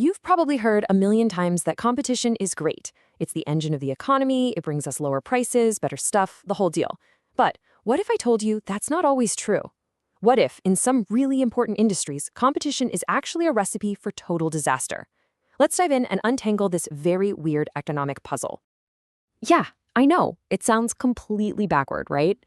You've probably heard a million times that competition is great. It's the engine of the economy, it brings us lower prices, better stuff, the whole deal. But what if I told you that's not always true? What if, in some really important industries, competition is actually a recipe for total disaster? Let's dive in and untangle this very weird economic puzzle. Yeah, I know, it sounds completely backward, right?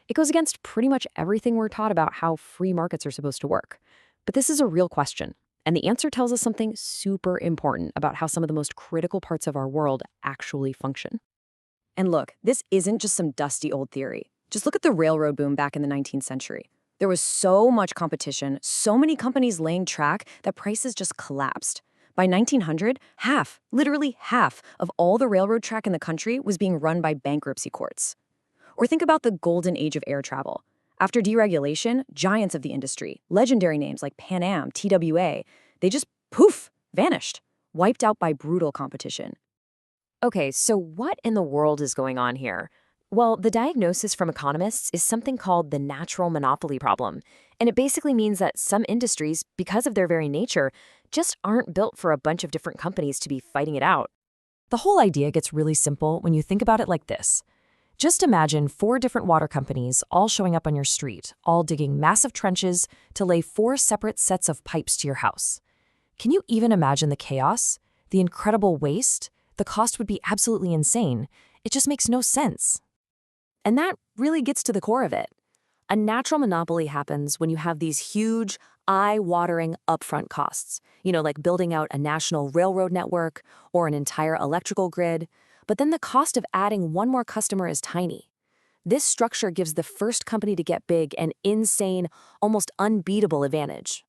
It goes against pretty much everything we're taught about how free markets are supposed to work. But this is a real question. And the answer tells us something super important about how some of the most critical parts of our world actually function. And look, this isn't just some dusty old theory. Just look at the railroad boom back in the 19th century. There was so much competition, so many companies laying track that prices just collapsed. By 1900, literally half of all the railroad track in the country was being run by bankruptcy courts. Or think about the golden age of air travel. After deregulation, giants of the industry, legendary names like Pan Am, TWA, they just poof, vanished, wiped out by brutal competition. Okay, so what in the world is going on here? Well, the diagnosis from economists is something called the natural monopoly problem. And it basically means that some industries, because of their very nature, just aren't built for a bunch of different companies to be fighting it out. The whole idea gets really simple when you think about it like this. Just imagine 4 different water companies all showing up on your street, all digging massive trenches to lay 4 separate sets of pipes to your house. Can you even imagine the chaos, the incredible waste? The cost would be absolutely insane. It just makes no sense. And that really gets to the core of it. A natural monopoly happens when you have these huge, eye-watering upfront costs, like building out a national railroad network or an entire electrical grid. But then the cost of adding one more customer is tiny. This structure gives the first company to get big an insane, almost unbeatable advantage.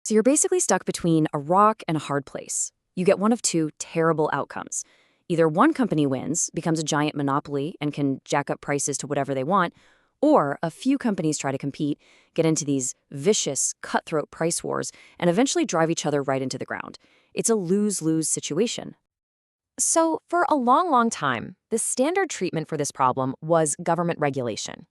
So you're basically stuck between a rock and a hard place. You get one of 2 terrible outcomes. Either one company wins, becomes a giant monopoly, and can jack up prices to whatever they want, or a few companies try to compete, get into these vicious, cutthroat price wars, and eventually drive each other right into the ground. It's a lose-lose situation. So, for a long time, the standard treatment for this problem was government regulation.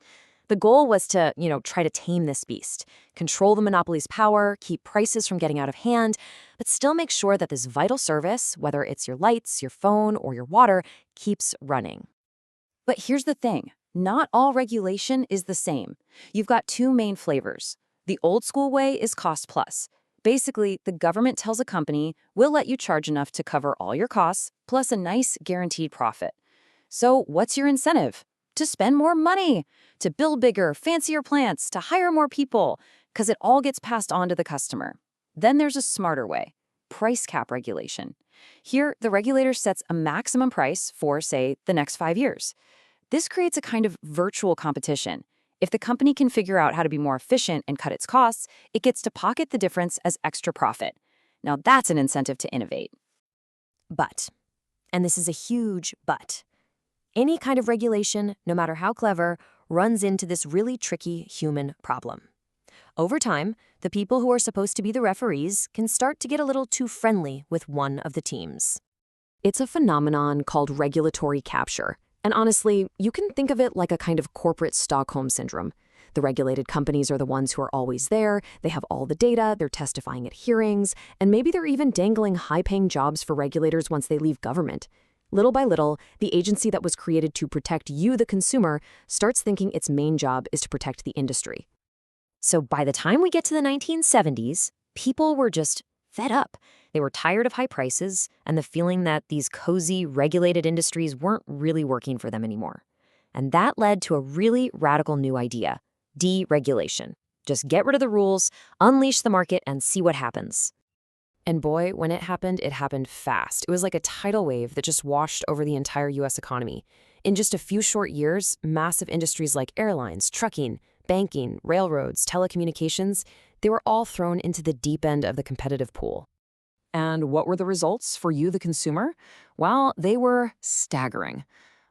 The goal was to, try to tame this beast, control the monopoly's power, keep prices from getting out of hand, but still make sure that this vital service, whether it's your lights, your phone, or your water, keeps running. But here's the thing. Not all regulation is the same. You've got 2 main flavors. The old school way is cost plus. Basically, the government tells a company, we'll let you charge enough to cover all your costs, plus a nice guaranteed profit. So what's your incentive? To spend more money, to build bigger, fancier plants, to hire more people, because it all gets passed on to the customer. Then there's a smarter way, price cap regulation. Here, the regulator sets a maximum price for, say, the next 5 years. This creates a kind of virtual competition. If the company can figure out how to be more efficient and cut its costs, it gets to pocket the difference as extra profit. Now that's an incentive to innovate. But, and this is a huge but, any kind of regulation, no matter how clever, runs into this really tricky human problem. Over time, the people who are supposed to be the referees can start to get a little too friendly with one of the teams. It's a phenomenon called regulatory capture. And honestly, you can think of it like a kind of corporate Stockholm syndrome. The regulated companies are the ones who are always there, they have all the data, they're testifying at hearings, and maybe they're even dangling high-paying jobs for regulators once they leave government. Little by little, the agency that was created to protect you, the consumer, starts thinking its main job is to protect the industry. So by the time we get to the 1970s, people were just fed up. They were tired of high prices and the feeling that these cozy, regulated industries weren't really working for them anymore. And that led to a really radical new idea, deregulation. Just get rid of the rules, unleash the market, and see what happens. And boy, when it happened fast. It was like a tidal wave that just washed over the entire US economy. In just a few short years, massive industries like airlines, trucking, banking, railroads, telecommunications, they were all thrown into the deep end of the competitive pool. And what were the results for you, the consumer? Well, they were staggering.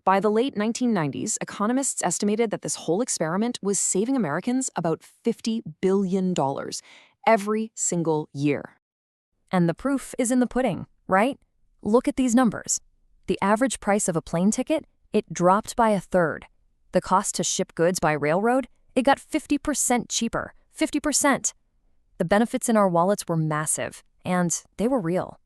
By the late 1990s, economists estimated that this whole experiment was saving Americans about $50 billion every single year. And the proof is in the pudding, right? Look at these numbers. The average price of a plane ticket, it dropped by 1/3. The cost to ship goods by railroad, it got 50% cheaper. 50%. The benefits in our wallets were massive, and they were real.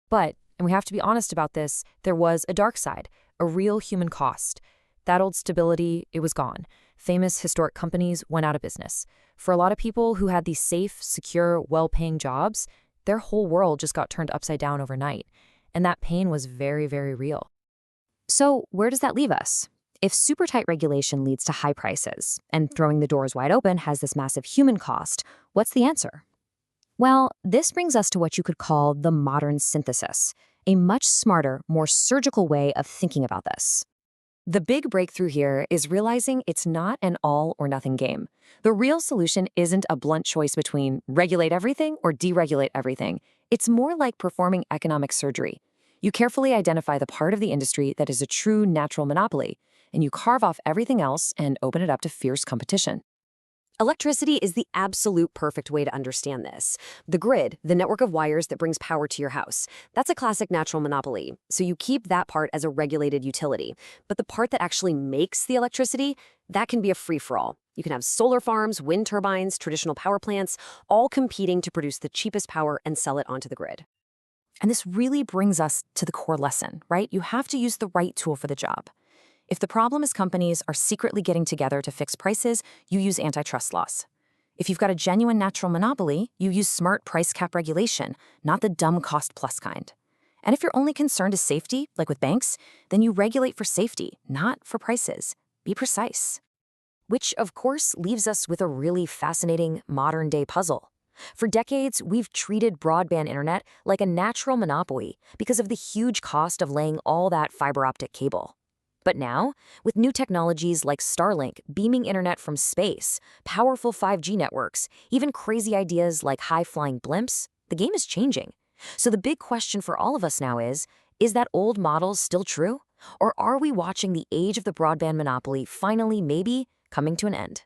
But, and we have to be honest about this, there was a dark side, a real human cost. That old stability, it was gone. Famous historic companies went out of business. For a lot of people who had these safe, secure, well-paying jobs, their whole world just got turned upside down overnight. And that pain was very, very real. So where does that leave us? If super tight regulation leads to high prices, and throwing the doors wide open has this massive human cost, what's the answer? Well, this brings us to what you could call the modern synthesis, a much smarter, more surgical way of thinking about this. The big breakthrough here is realizing it's not an all-or-nothing game. The real solution isn't a blunt choice between regulate everything or deregulate everything. It's more like performing economic surgery. You carefully identify the part of the industry that is a true natural monopoly, and you carve off everything else and open it up to fierce competition. Electricity is the absolute perfect way to understand this. The grid, the network of wires that brings power to your house, that's a classic natural monopoly, so you keep that part as a regulated utility. But the part that actually makes the electricity, that can be a free-for-all. You can have solar farms, wind turbines, traditional power plants, all competing to produce the cheapest power and sell it onto the grid. And this really brings us to the core lesson, right? You have to use the right tool for the job. If the problem is companies are secretly getting together to fix prices, you use antitrust laws. If you've got a genuine natural monopoly, you use smart price cap regulation, not the dumb cost-plus kind. And if your only concern is safety, like with banks, then you regulate for safety, not for prices. Be precise. Which, of course, leaves us with a really fascinating modern-day puzzle. For decades, we've treated broadband internet like a natural monopoly because of the huge cost of laying all that fiber optic cable. But now, with new technologies like Starlink beaming internet from space, powerful 5G networks, even crazy ideas like high-flying blimps, the game is changing. So the big question for all of us now is that old model still true? Or are we watching the age of the broadband monopoly finally maybe coming to an end?